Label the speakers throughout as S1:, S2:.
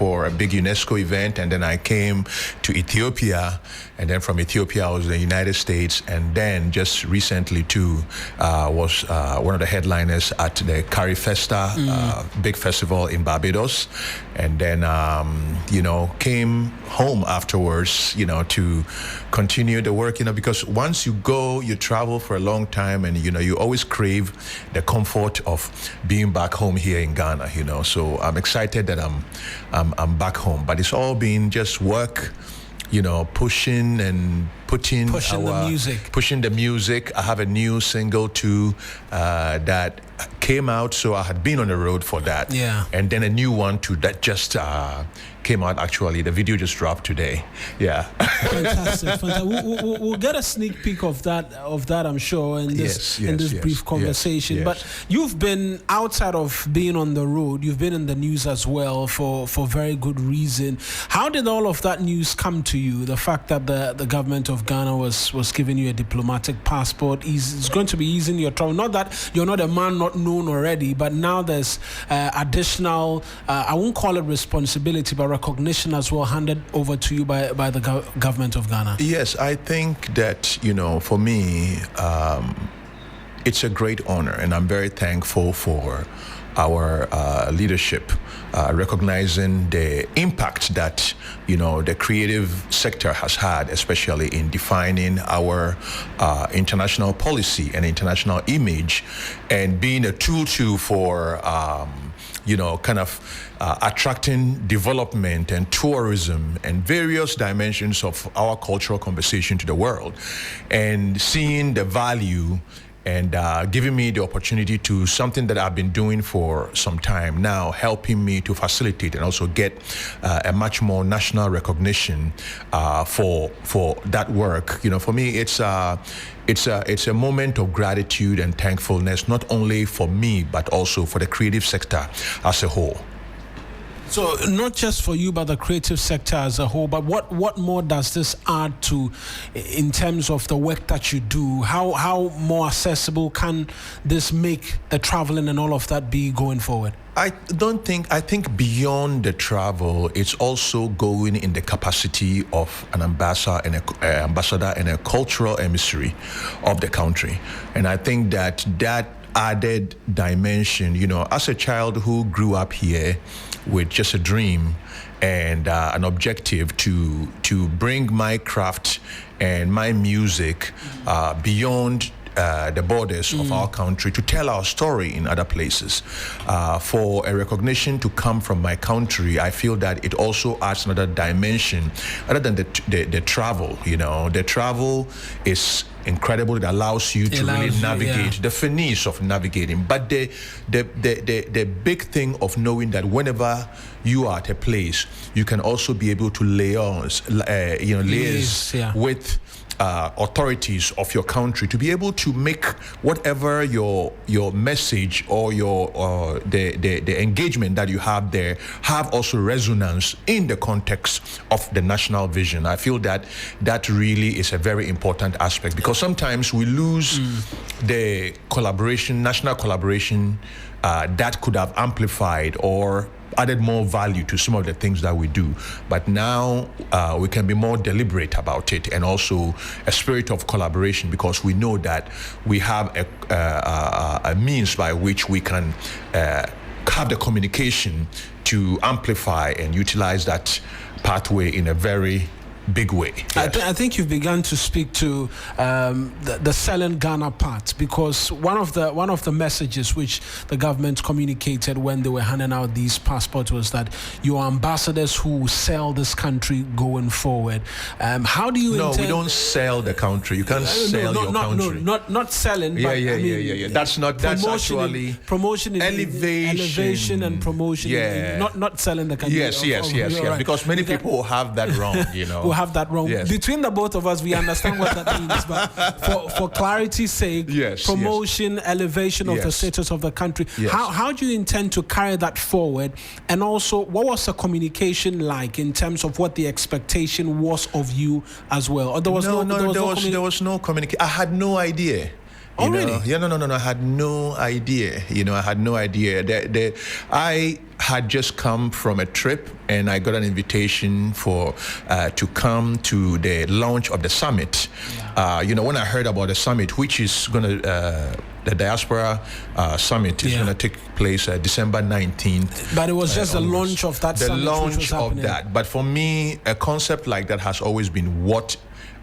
S1: for a big UNESCO event, and then I came to Ethiopia, and then from Ethiopia I was in the United States, and then just recently too was one of the headliners at the Cari Festa big festival in Barbados, and then came home afterwards, to continue the work, because once you go, you travel for a long time, and you always crave the comfort of being back home here in Ghana, So I'm excited that I'm back home, but it's all been just work, pushing and pushing the music. I have a new single too that came out, so I had been on the road for that.
S2: Yeah.
S1: And then a new one too that just came out. Actually, the video just dropped today. Yeah.
S2: Fantastic. We'll get a sneak peek of that. I'm sure in this brief conversation.
S1: Yes.
S2: But you've been outside of being on the road. You've been in the news as well for very good reason. How did all of that news come to you? The fact that the government of Ghana was giving you a diplomatic passport is going to be easing your travel. Not that you're not a man not known already, but now there's additional. I won't call it responsibility, but recognition as well handed over to you by the government of Ghana.
S1: Yes, I think that, for me, it's a great honor, and I'm very thankful for our leadership recognizing the impact that the creative sector has had, especially in defining our international policy and international image, and being a tool for attracting development and tourism and various dimensions of our cultural conversation to the world, and seeing the value and giving me the opportunity to something that I've been doing for some time now, helping me to facilitate and also get a much more national recognition for that work. For me, it's a moment of gratitude and thankfulness, not only for me but also for the creative sector as a whole.
S2: So not just for you, but the creative sector as a whole. But what more does this add to, in terms of the work that you do? How more accessible can this make the traveling and all of that be going forward?
S1: I think beyond the travel, it's also going in the capacity of an ambassador and a cultural emissary of the country. And I think that added dimension, as a child who grew up here with just a dream and an objective to bring my craft and my music beyond the borders of our country, to tell our story in other places. For a recognition to come from my country, I feel that it also adds another dimension other than the travel. The travel is incredible. It allows you to really navigate the finesse of navigating. But the big thing of knowing that whenever you are at a place, you can also be able to liaise with authorities of your country, to be able to make whatever your message or the engagement that you have there have also resonance in the context of the national vision. I feel that really is a very important aspect, because sometimes we lose the national collaboration that could have amplified or added more value to some of the things that we do. But now we can be more deliberate about it, and also a spirit of collaboration, because we know that we have a means by which we can have the communication to amplify and utilize that pathway in a very big way. Yes.
S2: I think you've begun to speak to the selling Ghana part, because one of the messages which the government communicated when they were handing out these passports was that you are ambassadors who sell this country going forward. How do you intend?
S1: No, we don't sell the country. You can't sell your country.
S2: No, not selling.
S1: Yeah. That's actually
S2: promotion,
S1: elevation
S2: and promotion.
S1: Yeah.
S2: Not selling the country.
S1: Yes.
S2: Right.
S1: Because many people have that wrong.
S2: Have that wrong.
S1: Yes.
S2: Between the both of us, we understand what that means. But for clarity's sake, promotion, elevation of the status of the country.
S1: Yes.
S2: How do you intend to carry that forward? And also, what was the communication like in terms of what the expectation was of you as well? Or there was
S1: no communication. I had no idea.
S2: Oh, really?
S1: Yeah, no. I had no idea. I had no idea. I had just come from a trip, and I got an invitation to come to the launch of the summit. Yeah. When I heard about the summit, which is going to the Diaspora Summit is going to take place December 19th.
S2: But it was just the launch of that summit.
S1: The launch of that. But for me, a concept like that has always been what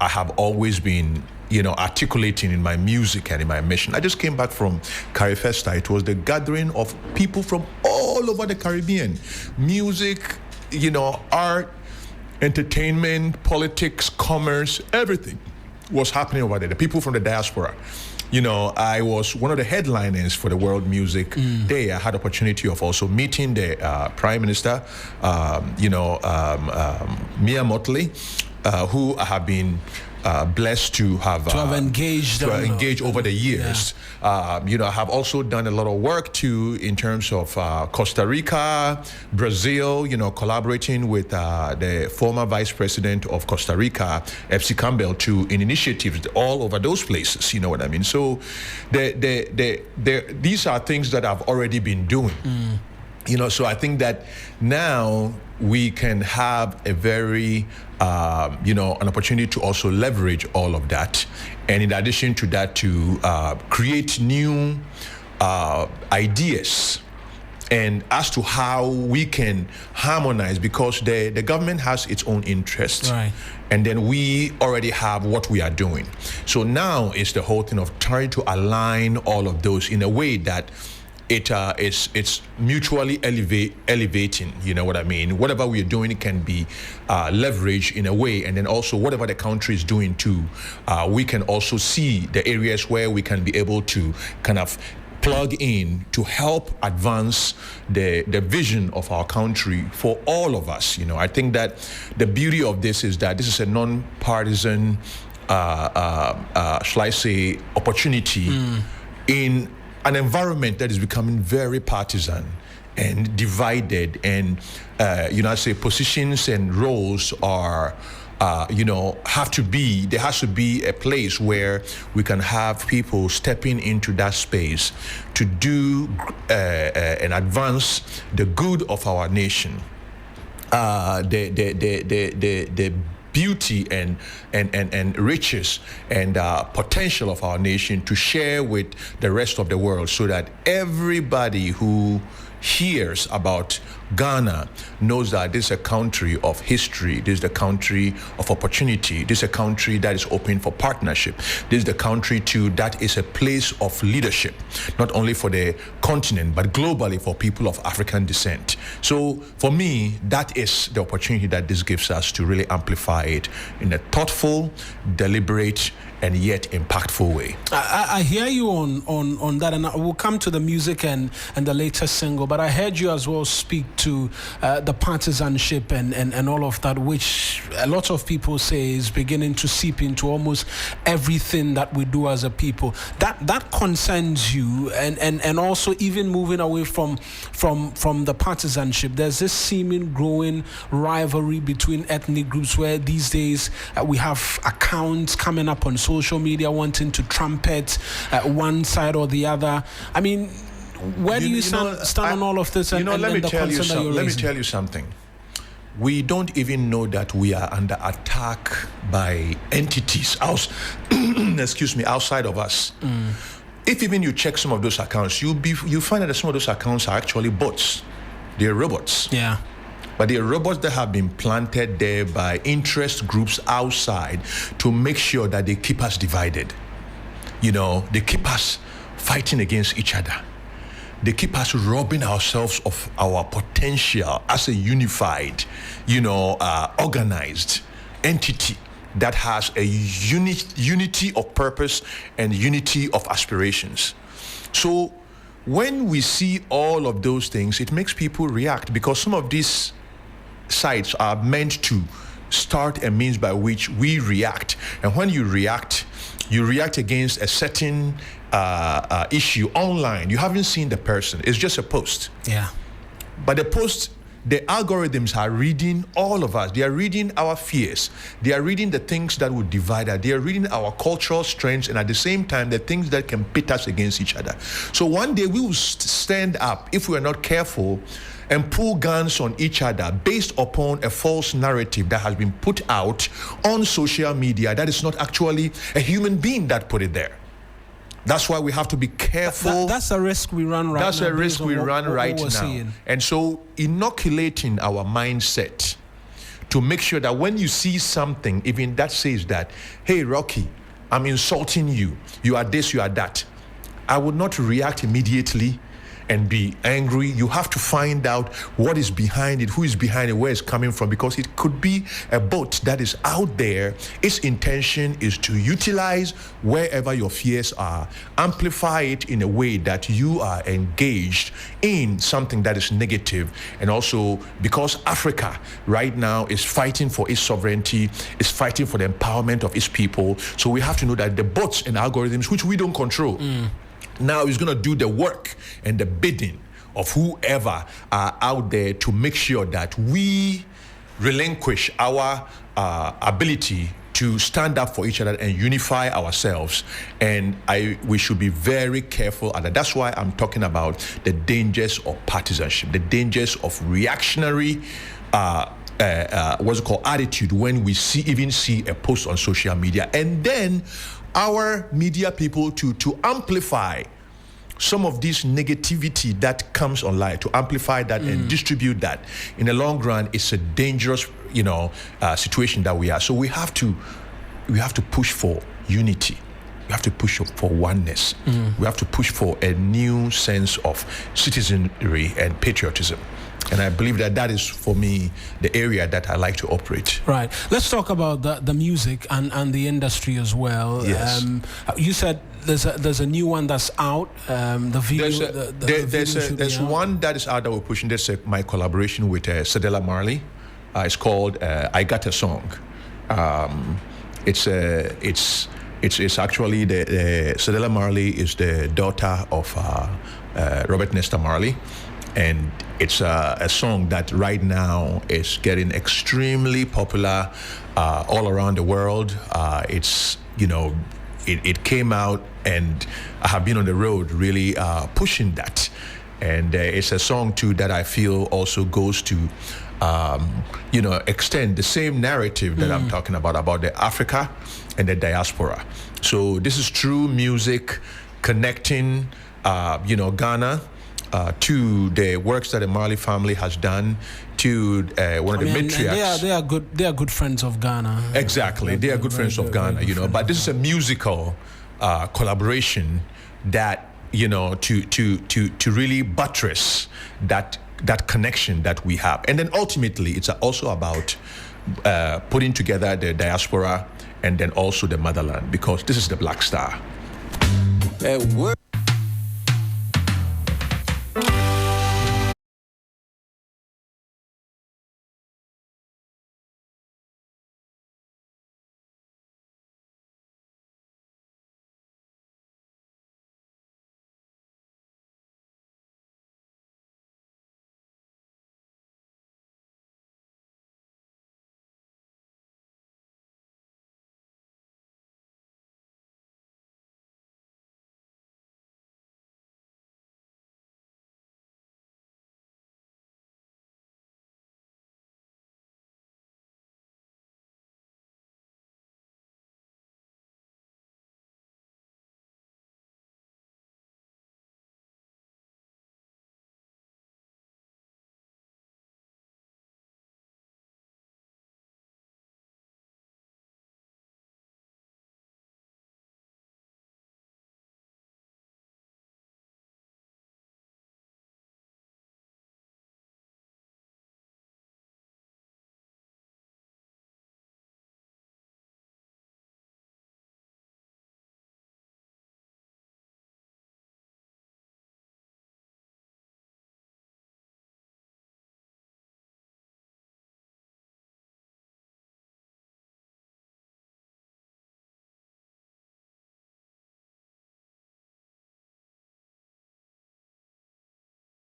S1: I have always been articulating in my music and in my mission. I just came back from Carifesta. It was the gathering of people from all over the Caribbean. Music, art, entertainment, politics, commerce, everything was happening over there. The people from the diaspora. I was one of the headliners for the World Music Day. I had opportunity of also meeting the Prime Minister, Mia Motley, who I have been blessed to have engaged over the years. Yeah. I have also done a lot of work in terms of Costa Rica, Brazil, collaborating with the former Vice President of Costa Rica, Epsi Campbell, in initiatives all over those places, you know what I mean? So these are things that I've already been doing. So I think that now we can have a very, an opportunity to also leverage all of that. And in addition to that, to create new ideas and as to how we can harmonize, because the government has its own interests. Right. And then we already have what we are doing. So now it's the whole thing of trying to align all of those in a way that it's mutually elevating, you know what I mean? Whatever we're doing, it can be leveraged in a way, and then also whatever the country is doing too, we can also see the areas where we can be able to kind of plug in to help advance the vision of our country for all of us. I think that the beauty of this is that this is a non-partisan, shall I say, opportunity in an environment that is becoming very partisan and divided, and I say positions and roles are there has to be a place where we can have people stepping into that space to do and advance the good of our nation, the beauty and riches and potential of our nation to share with the rest of the world, so that everybody who hears about Ghana knows that this is a country of history, this is the country of opportunity, this is a country that is open for partnership, this is the country too that is a place of leadership, not only for the continent but globally for people of African descent. So for me, that is the opportunity that this gives us to really amplify it in a thoughtful, deliberate, and yet impactful way.
S2: I hear you on that, and we'll come to the music and the latest single, but I heard you as well speak to the partisanship and all of that, which a lot of people say is beginning to seep into almost everything that we do as a people. That concerns you, and also even moving away from the partisanship. There's this seeming growing rivalry between ethnic groups, where these days we have accounts coming up on social media wanting to trumpet one side or the other. I mean, where do you stand on all of this? And
S1: let me tell you something. We don't even know that we are under attack by entities outside of us. If even you check some of those accounts, you find that some of those accounts are actually bots. They're robots. Yeah. But they are robots that have been planted there by interest groups outside to make sure that they keep us divided. They keep us fighting against each other. They keep us robbing ourselves of our potential as a unified, organized entity that has a unity of purpose and unity of aspirations. So when we see all of those things, it makes people react, because some of these sites are meant to start a means by which we react. And when you react against a certain issue online. You haven't seen the person. It's just a post. Yeah. But the post the algorithms are reading all of us. They are reading our fears. They are reading the things that would divide us. They are reading our cultural strengths, and at the same time, the things that can pit us against each other. So one day we will stand up, if we are not careful, and pull guns on each other based upon a false narrative that has been put out on social media that is not actually a human being that put it there. That's why we have to be careful.
S2: That's a risk we run right now.
S1: That's a risk we run right now. Seeing. And so inoculating our mindset to make sure that when you see something, even that says that, hey, Rocky, I'm insulting you. You are this, you are that. I would not react immediately and be angry. You have to find out what is behind it, who is behind it, where it's coming from, because it could be a bot that is out there. Its intention is to utilize wherever your fears are, amplify it in a way that you are engaged in something that is negative. And also because Africa right now is fighting for its sovereignty, is fighting for the empowerment of its people. So we have to know that the bots and algorithms, which we don't control, now is going to do the work and the bidding of whoever are out there to make sure that we relinquish our ability to stand up for each other and unify ourselves. And we should be very careful at that. That's why I'm talking about the dangers of partisanship, the dangers of reactionary what's it called, attitude when we see a post on social media, and then our media people to amplify some of this negativity that comes online, to amplify that and distribute that. In the long run, it's a dangerous, situation that we are. So we have to push for unity. We have to push for oneness. We have to push for a new sense of citizenry and patriotism. And I believe that is, for me, the area that I like to operate.
S2: Right. Let's talk about the music and the industry as well.
S1: Yes.
S2: You said there's a new one that's out. The video.
S1: There's one that is out that we're pushing. There's my collaboration with Cedella Marley. It's called "I Got a Song." It's actually Cedella Marley is the daughter of Robert Nesta Marley. And it's a song that right now is getting extremely popular all around the world. It came out, and I have been on the road really pushing that. And it's a song too that I feel also goes to, extend the same narrative that I'm talking about the Africa and the diaspora. So this is true music connecting, Ghana. To the works that the Marley family has done, to one of the matriarchs.
S2: They are good friends of Ghana.
S1: Exactly, they are good friends of Ghana. But this is a musical collaboration that to really buttress that connection that we have, and then ultimately it's also about putting together the diaspora and then also the motherland, because this is the Black Star.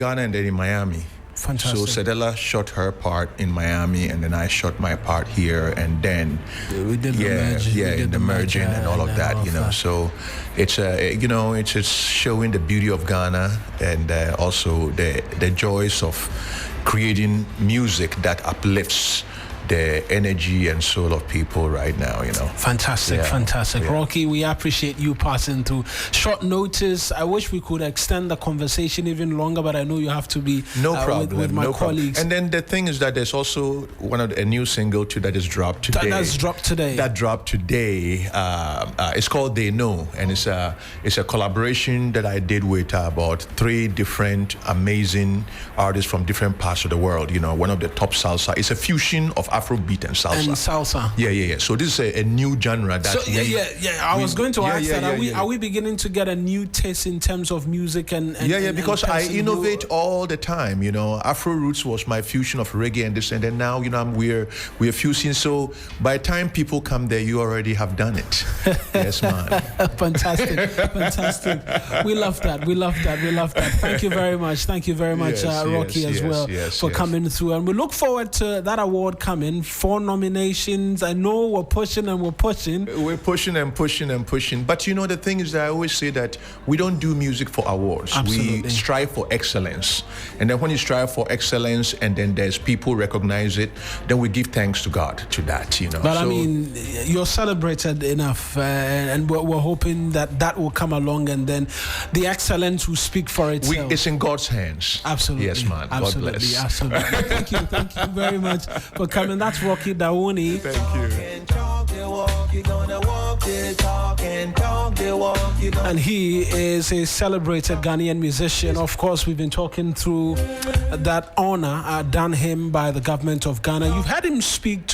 S1: Ghana and then in Miami
S2: Fantastic.
S1: So Cedella shot her part in Miami, and then I shot my part here, and then
S2: we did
S1: the merging and all of that, So it's it's showing the beauty of Ghana, and also the joys of creating music that uplifts the energy and soul of people right now,
S2: Fantastic.
S1: Yeah.
S2: Rocky, we appreciate you passing through short notice. I wish we could extend the conversation even longer, but I know you have to be with my colleagues.
S1: And then the thing is that there's also a new single too that is dropped today.
S2: That
S1: dropped today. It's called They Know, and it's a collaboration that I did with about 3 different amazing artists from different parts of the world. One of the top salsa. It's a fusion of Afrobeat and salsa. Yeah. So this is a new genre that.
S2: I was going to ask that. Are we beginning to get a new taste in terms of music and
S1: because I innovate all the time. Afro Roots was my fusion of reggae and this, and then now we're fusing. So by the time people come there, you already have done it. Yes, man.
S2: Fantastic. We love that. Thank you very much. Rocky, as well, for coming through, and we look forward to that award coming. 4 nominations. I know we're pushing.
S1: We're pushing and pushing. But the thing is that I always say that we don't do music for awards.
S2: Absolutely.
S1: We strive for excellence. And then when you strive for excellence and then there's people recognize it, then we give thanks to God to that,
S2: But you're celebrated enough, and we're hoping that will come along, and then the excellence will speak for itself.
S1: It's in God's hands.
S2: Absolutely.
S1: Yes, man. God bless.
S2: Absolutely. Thank you very much for coming. That's Rocky Dawuni.
S1: Thank you.
S2: And he is a celebrated Ghanaian musician. Of course, we've been talking through that honor done him by the government of Ghana. You've had him speak to